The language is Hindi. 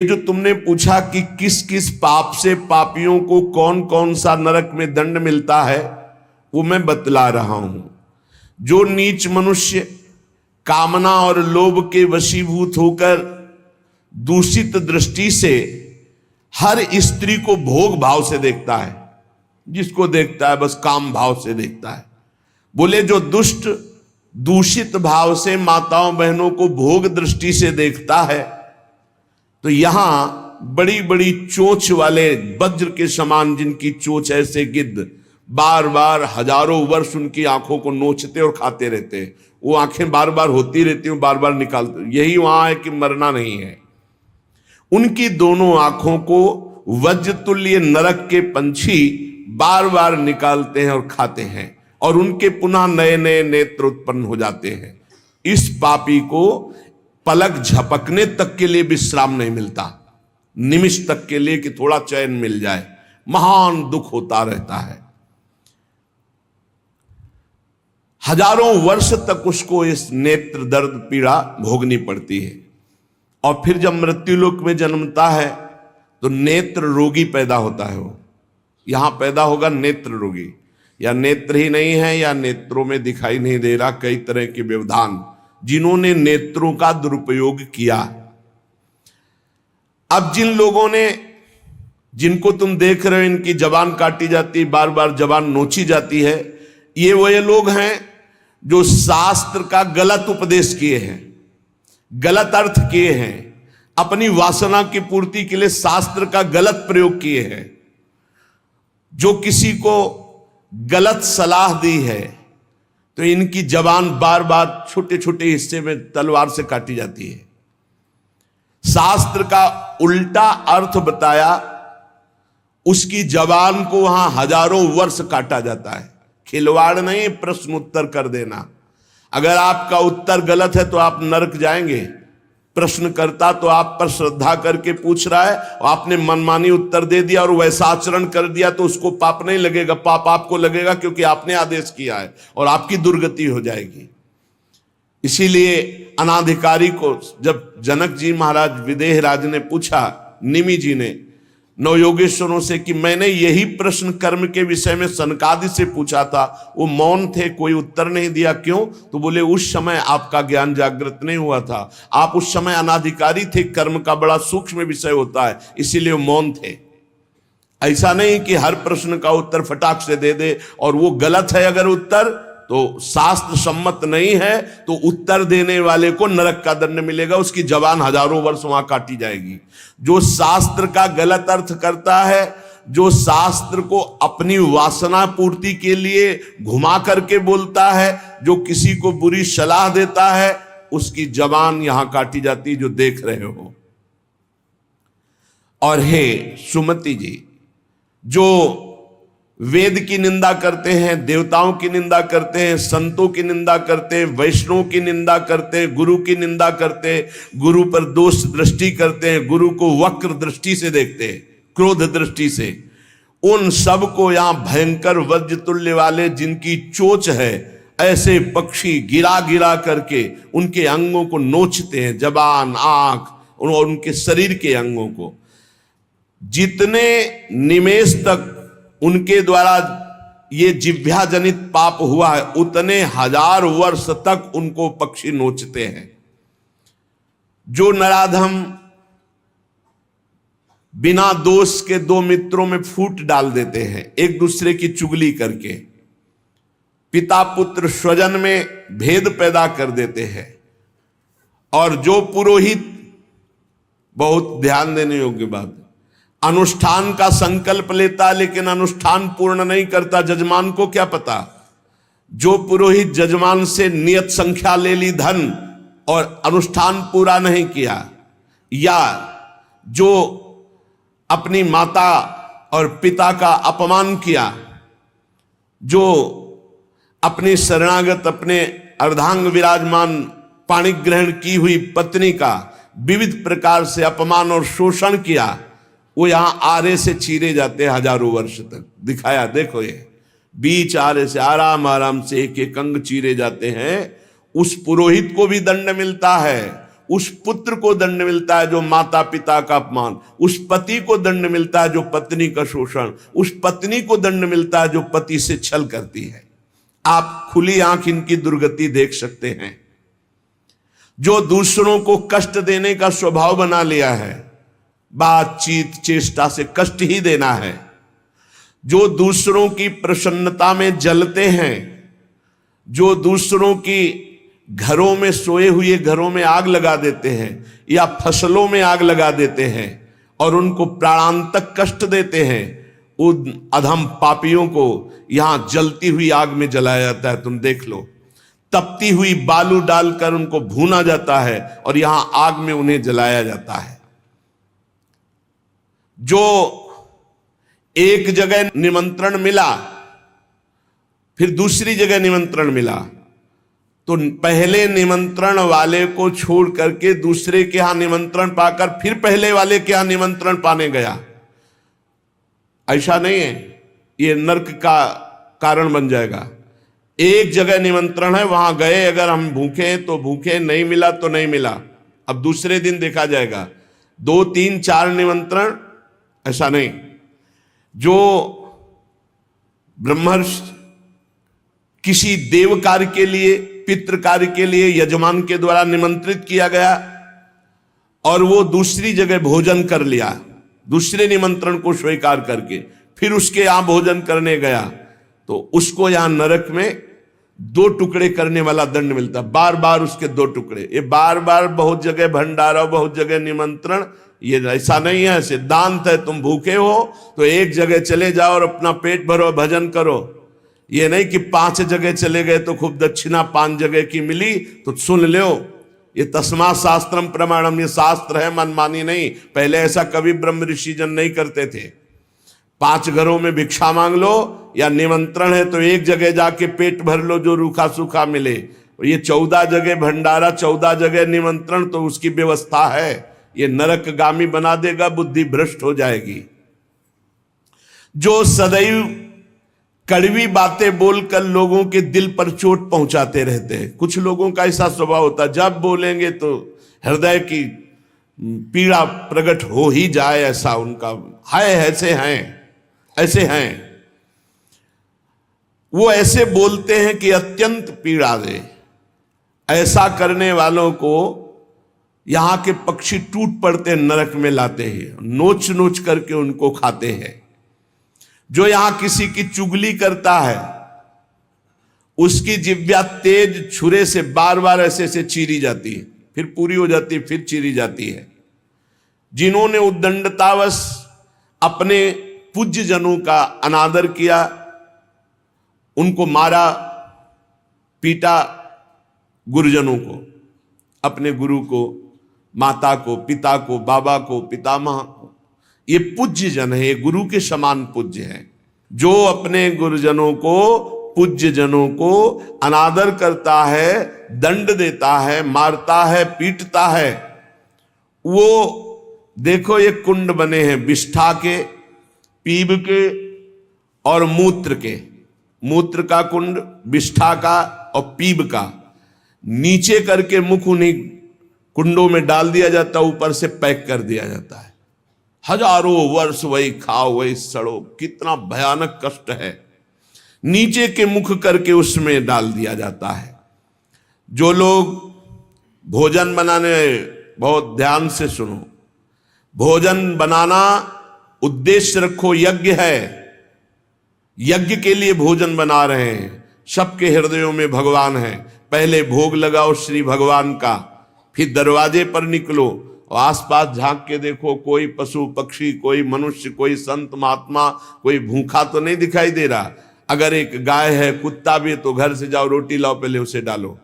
जो तुमने पूछा कि किस किस पाप से पापियों को कौन कौन सा नरक में दंड मिलता है, वो मैं बतला रहा हूं। जो नीच मनुष्य कामना और लोभ के वशीभूत होकर दूषित दृष्टि से हर स्त्री को भोग भाव से देखता है, जिसको देखता है बस काम भाव से देखता है, बोले जो दुष्ट दूषित भाव से माताओं बहनों को भोग दृष्टि से देखता है, तो यहां बड़ी बड़ी चोंच वाले वज्र के समान जिनकी चोंच ऐसे गिद्ध बार बार हजारों वर्ष उनकी आंखों को नोचते और खाते रहते हैं। वो आंखें बार बार होती रहती हैं, बार बार निकालते, यही वहां है कि मरना नहीं है। उनकी दोनों आंखों को वज्र तुल्य नरक के पंछी बार बार निकालते हैं और खाते हैं, और उनके पुनः नए नए नेत्र उत्पन्न हो जाते हैं। इस पापी को पलक झपकने तक के लिए विश्राम नहीं मिलता, निमिष तक के लिए कि थोड़ा चैन मिल जाए, महान दुख होता रहता है। हजारों वर्ष तक उसको इस नेत्र दर्द पीड़ा भोगनी पड़ती है। और फिर जब मृत्युलोक में जन्मता है तो नेत्र रोगी पैदा होता है। वो यहां पैदा होगा नेत्र रोगी, या नेत्र ही नहीं है या नेत्रों में दिखाई नहीं दे रहा, कई तरह के व्यवधान, जिन्होंने नेत्रों का दुरुपयोग किया। अब जिन लोगों ने, जिनको तुम देख रहे हो इनकी जबान काटी जाती, बार बार जबान नोची जाती है, ये वो लोग हैं जो शास्त्र का गलत उपदेश किए हैं, गलत अर्थ किए हैं, अपनी वासना की पूर्ति के लिए शास्त्र का गलत प्रयोग किए हैं, जो किसी को गलत सलाह दी है, तो इनकी जबान बार बार छोटे छोटे हिस्से में तलवार से काटी जाती है। शास्त्र का उल्टा अर्थ बताया, उसकी जबान को वहां हजारों वर्ष काटा जाता है। खिलवाड़ नहीं, प्रश्न उत्तर कर देना। अगर आपका उत्तर गलत है तो आप नरक जाएंगे। प्रश्नकर्ता तो आप पर श्रद्धा करके पूछ रहा है, और आपने मनमानी उत्तर दे दिया और वैसा आचरण कर दिया तो उसको पाप नहीं लगेगा, पाप आपको लगेगा क्योंकि आपने आदेश किया है, और आपकी दुर्गति हो जाएगी। इसीलिए अनाधिकारी को जब जनक जी महाराज विदेह राज ने पूछा, निमि जी ने नवयोगेश्वरों से कि मैंने यही प्रश्न कर्म के विषय में सनकादि से पूछा था, वो मौन थे, कोई उत्तर नहीं दिया, क्यों? तो बोले उस समय आपका ज्ञान जागृत नहीं हुआ था, आप उस समय अनाधिकारी थे, कर्म का बड़ा सूक्ष्म विषय होता है, इसीलिए मौन थे। ऐसा नहीं कि हर प्रश्न का उत्तर फटाक से दे दे, और वो गलत है अगर उत्तर तो शास्त्र सम्मत नहीं है तो उत्तर देने वाले को नरक का दंड मिलेगा, उसकी जबान हजारों वर्ष वहां काटी जाएगी। जो शास्त्र का गलत अर्थ करता है, जो शास्त्र को अपनी वासना पूर्ति के लिए घुमा करके बोलता है, जो किसी को बुरी सलाह देता है, उसकी जबान यहां काटी जाती, जो देख रहे हो। और हे सुमति जी, जो वेद की निंदा करते हैं, देवताओं की निंदा करते हैं, संतों की निंदा करते हैं, वैष्णव की निंदा करते हैं, गुरु की निंदा करते हैं, गुरु पर दोष दृष्टि करते हैं, गुरु को वक्र दृष्टि से देखते हैं, क्रोध दृष्टि से, उन सब को यहां भयंकर वज्र तुल्य वाले जिनकी चोंच है, ऐसे पक्षी गिरा गिरा करके उनके अंगों को नोचते हैं, जबान, आंख और उनके शरीर के अंगों को। जितने निमेष तक उनके द्वारा ये जिह्वा जनित पाप हुआ है, उतने हजार वर्ष तक उनको पक्षी नोचते हैं। जो नराधम बिना दोष के दो मित्रों में फूट डाल देते हैं, एक दूसरे की चुगली करके, पिता पुत्र स्वजन में भेद पैदा कर देते हैं, और जो पुरोहित, बहुत ध्यान देने योग्य बात, अनुष्ठान का संकल्प लेता लेकिन अनुष्ठान पूर्ण नहीं करता, जजमान को क्या पता। जो पुरोहित जजमान से नियत संख्या ले ली धन और अनुष्ठान पूरा नहीं किया, या जो अपनी माता और पिता का अपमान किया, जो अपनी शरणागत, अपने अर्धांग विराजमान पाणिग्रहण की हुई पत्नी का विविध प्रकार से अपमान और शोषण किया, वो यहां आरे से चीरे जाते हैं हजारों वर्ष तक। दिखाया, देखो ये बीच आरे से आराम आराम से एक एक अंग चीरे जाते हैं। उस पुरोहित को भी दंड मिलता है, उस पुत्र को दंड मिलता है जो माता पिता का अपमान, उस पति को दंड मिलता है जो पत्नी का शोषण, उस पत्नी को दंड मिलता है जो पति से छल करती है। आप खुली आंख इनकी दुर्गति देख सकते हैं। जो दूसरों को कष्ट देने का स्वभाव बना लिया है, बातचीत चेष्टा से कष्ट ही देना है। जो दूसरों की प्रसन्नता में जलते हैं, जो दूसरों की घरों में सोए हुए घरों में आग लगा देते हैं या फसलों में आग लगा देते हैं और उनको प्राणांतक कष्ट देते हैं, उन अधम पापियों को यहां जलती हुई आग में जलाया जाता है। तुम देख लो, तपती हुई बालू डालकर उनको भूना जाता है और यहां आग में उन्हें जलाया जाता है। जो एक जगह निमंत्रण मिला, फिर दूसरी जगह निमंत्रण मिला, तो पहले निमंत्रण वाले को छोड़ करके दूसरे के यहां निमंत्रण पाकर फिर पहले वाले के यहां निमंत्रण पाने गया। ऐसा नहीं है, ये नरक का कारण बन जाएगा। एक जगह निमंत्रण है, वहां गए, अगर हम भूखे हैं तो भूखे, नहीं मिला तो नहीं मिला, अब दूसरे दिन देखा जाएगा। 2 3 4 निमंत्रण, ऐसा नहीं। जो ब्रह्मर्षि किसी देव कार्य के लिए, पितृ कार्य के लिए यजमान के द्वारा निमंत्रित किया गया और वो दूसरी जगह भोजन कर लिया, दूसरे निमंत्रण को स्वीकार करके फिर उसके यहां भोजन करने गया, तो उसको यहां नरक में 2 टुकड़े करने वाला दंड मिलता। बार बार उसके 2 टुकड़े। ये बार बार बहुत जगह भंडारा, बहुत जगह निमंत्रण, ये ऐसा नहीं है। सिद्धांत है, तुम भूखे हो तो एक जगह चले जाओ और अपना पेट भरो, भजन करो। ये नहीं कि 5 जगह चले गए तो खूब दक्षिणा 5 जगह की मिली तो सुन लो। ये तस्मा शास्त्रम प्रमाणम, ये शास्त्र है, मनमानी नहीं। पहले ऐसा कभी ब्रह्म ऋषि जन नहीं करते थे। 5 घरों में भिक्षा मांग लो या निमंत्रण है तो एक जगह जाके पेट भर लो जो रूखा सूखा मिले। ये 14 जगह भंडारा, 14 जगह निमंत्रण, तो उसकी व्यवस्था है। ये नरकगामी बना देगा, बुद्धि भ्रष्ट हो जाएगी। जो सदैव कड़वी बातें बोलकर लोगों के दिल पर चोट पहुंचाते रहते हैं। कुछ लोगों का ऐसा स्वभाव होता है, जब बोलेंगे तो हृदय की पीड़ा प्रकट हो ही जाए, ऐसा उनका है। ऐसे हैं वो, ऐसे बोलते हैं कि अत्यंत पीड़ा दे। ऐसा करने वालों को यहां के पक्षी टूट पड़ते नरक में लाते हैं, नोच नोच करके उनको खाते हैं। जो यहां किसी की चुगली करता है, उसकी जिह्वा तेज छुरे से बार बार ऐसे ऐसे चीरी जाती है, फिर पूरी हो जाती है, फिर चीरी जाती है। जिन्होंने उद्दंडतावश अपने पूज्य जनों का अनादर किया, उनको मारा, पीटा, गुरुजनों को, अपने गुरु को, माता को, पिता को, बाबा को, पितामह, ये पूज्य जन है, ये गुरु के समान पूज्य है। जो अपने गुरुजनों को, पूज्य जनों को अनादर करता है, दंड देता है, मारता है, पीटता है, वो देखो ये कुंड बने हैं विष्ठा के, पीब के और मूत्र के। मूत्र का कुंड, विष्ठा का और पीब का। नीचे करके मुख उन्हीं कुंडों में डाल दिया जाता, ऊपर से पैक कर दिया जाता है। हजारों वर्ष वही खाओ वही सड़ो, कितना भयानक कष्ट है। नीचे के मुख करके उसमें डाल दिया जाता है। जो लोग भोजन बनाने, बहुत ध्यान से सुनो, भोजन बनाना उद्देश्य रखो, यज्ञ है, यज्ञ के लिए भोजन बना रहे हैं। सबके हृदयों में भगवान है। पहले भोग लगाओ श्री भगवान का, फिर दरवाजे पर निकलो और आसपास झांक के देखो, कोई पशु पक्षी, कोई मनुष्य, कोई संत महात्मा, कोई भूखा तो नहीं दिखाई दे रहा। अगर एक गाय है, कुत्ता भी है, तो घर से जाओ, रोटी लाओ, पहले उसे डालो।